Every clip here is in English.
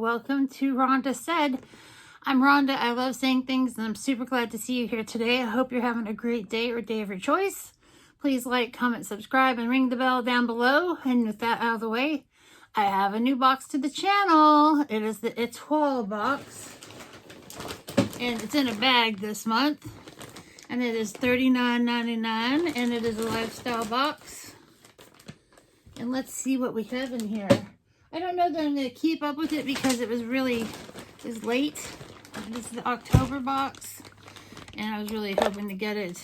welcome to Rhonda Said. I'm Rhonda. I love saying things, and I'm super glad to see you here today. I hope you're having a great day or day of your choice. Please like, comment, subscribe, and ring the bell down below. And with that out of the way, I have a new box to the channel. It is the Etoile box, and it's in a bag this month, and it is $39.99, and it is a lifestyle box. And let's see what we have in here. I don't know that I'm going to keep up with it because it was late. This is the October box, and I was really hoping to get it,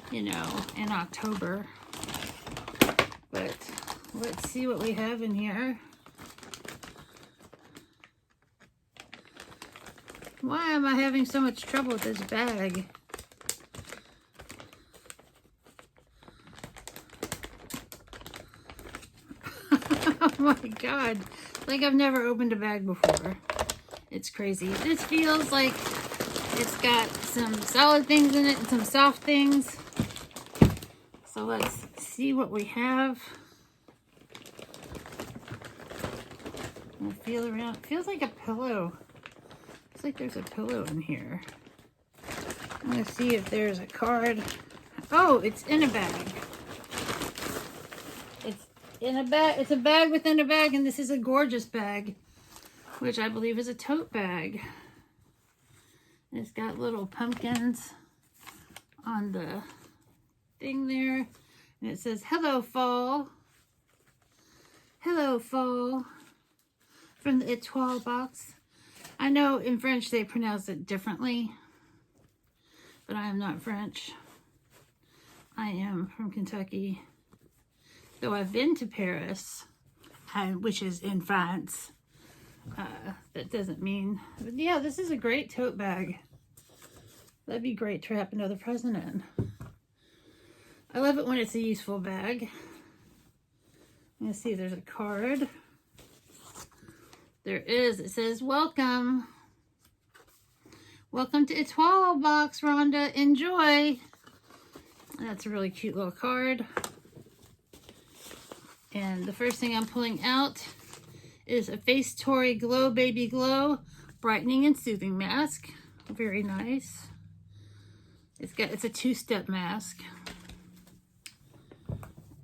you know, in October. But let's see what we have in here. Why am I having so much trouble with this bag? Oh my god, like I've never opened a bag before. It's crazy. This feels like it's got some solid things in it and some soft things. So let's see what we have. I'll feel around. It feels like a pillow. It's like there's a pillow in here. I'm gonna see if there's a card. Oh, it's in a bag. In a bag. It's a bag within a bag, and this is a gorgeous bag, which I believe is a tote bag. And it's got little pumpkins on the thing there, and it says "Hello Fall." Hello Fall from the Etoile box. I know in French they pronounce it differently, but I am not French. I am from Kentucky. Though I've been to Paris, which is in France, that doesn't mean... But yeah, this is a great tote bag. That'd be great to wrap another present in. I love it when it's a useful bag. I'm going to see if there's a card. There is. It says, "Welcome. Welcome to Etoile box, Rhonda. Enjoy." That's a really cute little card. And the first thing I'm pulling out is a Face Tory Glow Baby Glow Brightening and Soothing Mask. Very nice. It's a two-step mask.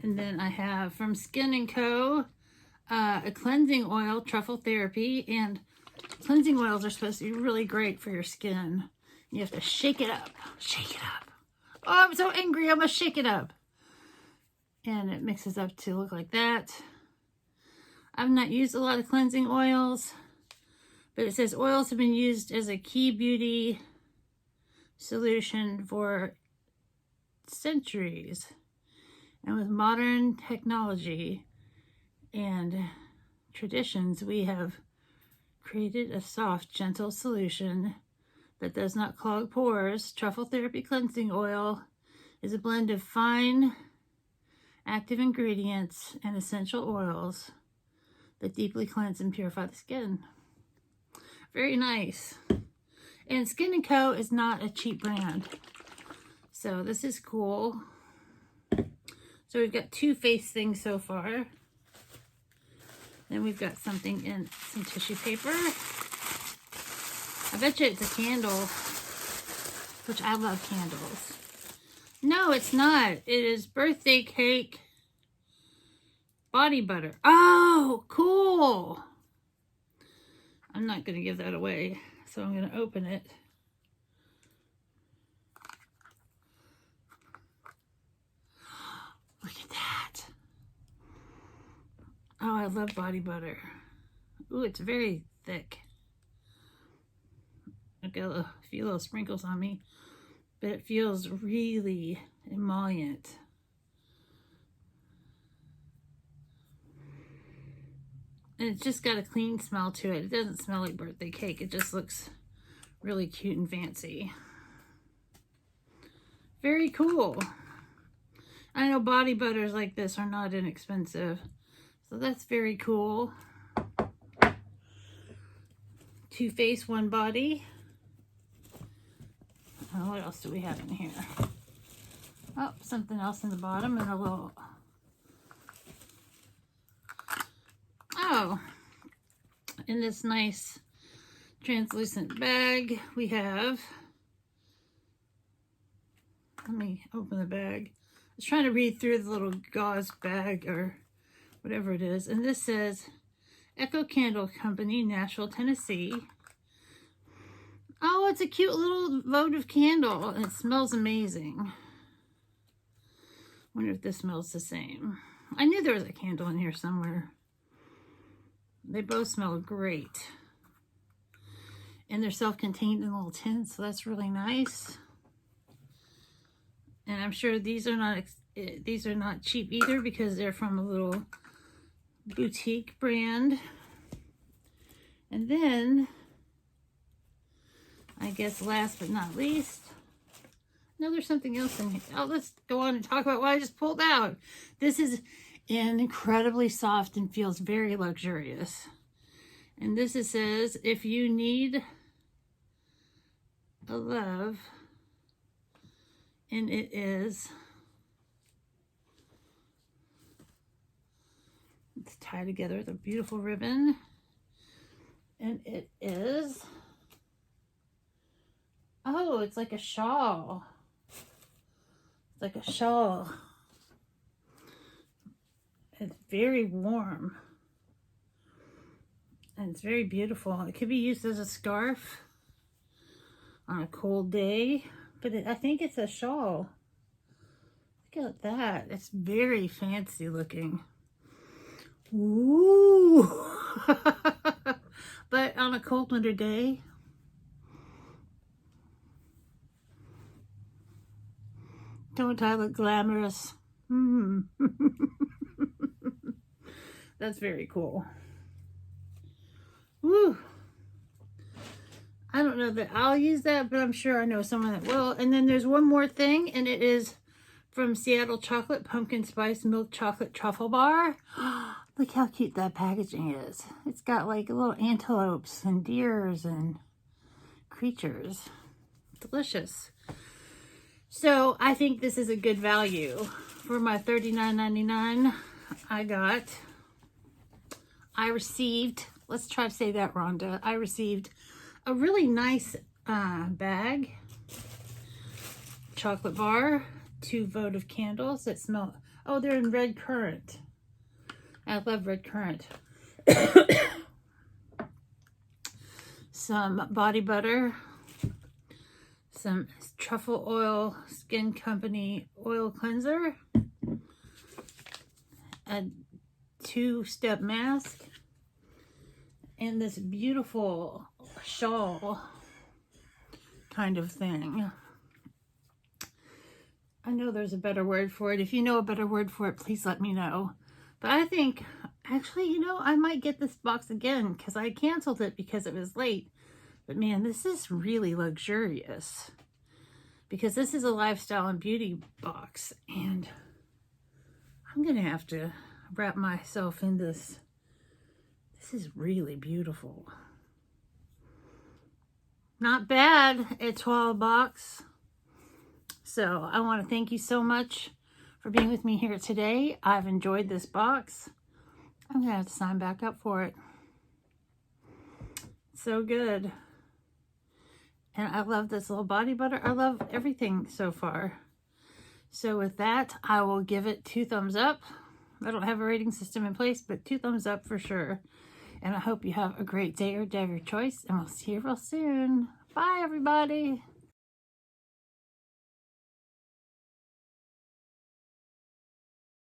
And then I have from Skin & Co. A cleansing oil, truffle therapy. And cleansing oils are supposed to be really great for your skin. You have to shake it up. Shake it up. Oh, I'm so angry. I'm going to shake it up. And it mixes up to look like that. I've not used a lot of cleansing oils, but it says oils have been used as a key beauty solution for centuries. And with modern technology and traditions, we have created a soft, gentle solution that does not clog pores. Truffle Therapy Cleansing Oil is a blend of fine active ingredients and essential oils that deeply cleanse and purify the skin. Very nice. And Skin & Co. is not a cheap brand. So this is cool. So we've got two face things so far. Then we've got something in some tissue paper. I bet you it's a candle, which I love candles. No, it's not. It is birthday cake body butter. Oh, cool. I'm not going to give that away, so I'm going to open it. Look at that. Oh, I love body butter. Ooh, it's very thick. I've got a few little sprinkles on me, but it feels really emollient. And it's just got a clean smell to it. It doesn't smell like birthday cake. It just looks really cute and fancy. Very cool. I know body butters like this are not inexpensive. So that's very cool. Two face, one body. Oh, what else do we have in here? Oh, something else in the bottom and a little... Oh, in this nice translucent bag, we have, let me open the bag. I was trying to read through the little gauze bag or whatever it is. And this says, Echo Candle Company, Nashville, Tennessee. Oh, it's a cute little votive candle. And it smells amazing. Wonder if this smells the same. I knew there was a candle in here somewhere. They both smell great. And they're self-contained in little tins, so that's really nice. And I'm sure these are not cheap either, because they're from a little boutique brand. And then, I guess last but not least, no, there's something else in here. Oh, let's go on and talk about what I just pulled out. This is incredibly soft and feels very luxurious. And this says, if you need a love, and it is, it's tied together with a beautiful ribbon, and it is, oh, it's like a shawl. It's like a shawl. It's very warm. And it's very beautiful. It could be used as a scarf on a cold day. But I think it's a shawl. Look at that. It's very fancy looking. Ooh. But on a cold winter day, don't I look glamorous? That's very cool. Woo. I don't know that I'll use that, but I'm sure I know someone that will. And then there's one more thing, and it is from Seattle Chocolate, Pumpkin Spice Milk Chocolate Truffle Bar. Look how cute that packaging is. It's got like little antelopes and deers and creatures. Delicious. So I think this is a good value. For my $39.99, I received, let's try to say that, Rhonda. I received a really nice bag, chocolate bar, 2 votive candles that smell, oh, they're in red currant. I love red currant. Some body butter, some truffle oil, Skin Company oil cleanser, a 2-step mask, and this beautiful shawl kind of thing. I know there's a better word for it. If you know a better word for it, please let me know. But I think, actually, you know, I might get this box again, because I canceled it because it was late. But man, this is really luxurious, because this is a lifestyle and beauty box, and I'm gonna have to wrap myself in this. This is really beautiful. Not bad, Etoile box. So I want to thank you so much for being with me here today. I've enjoyed this box. I'm gonna have to sign back up for it. So good. And I love this little body butter. I love everything so far. So with that, I will give it 2 thumbs up. I don't have a rating system in place, but 2 thumbs up for sure. And I hope you have a great day or day of your choice. And we'll see you real soon. Bye, everybody.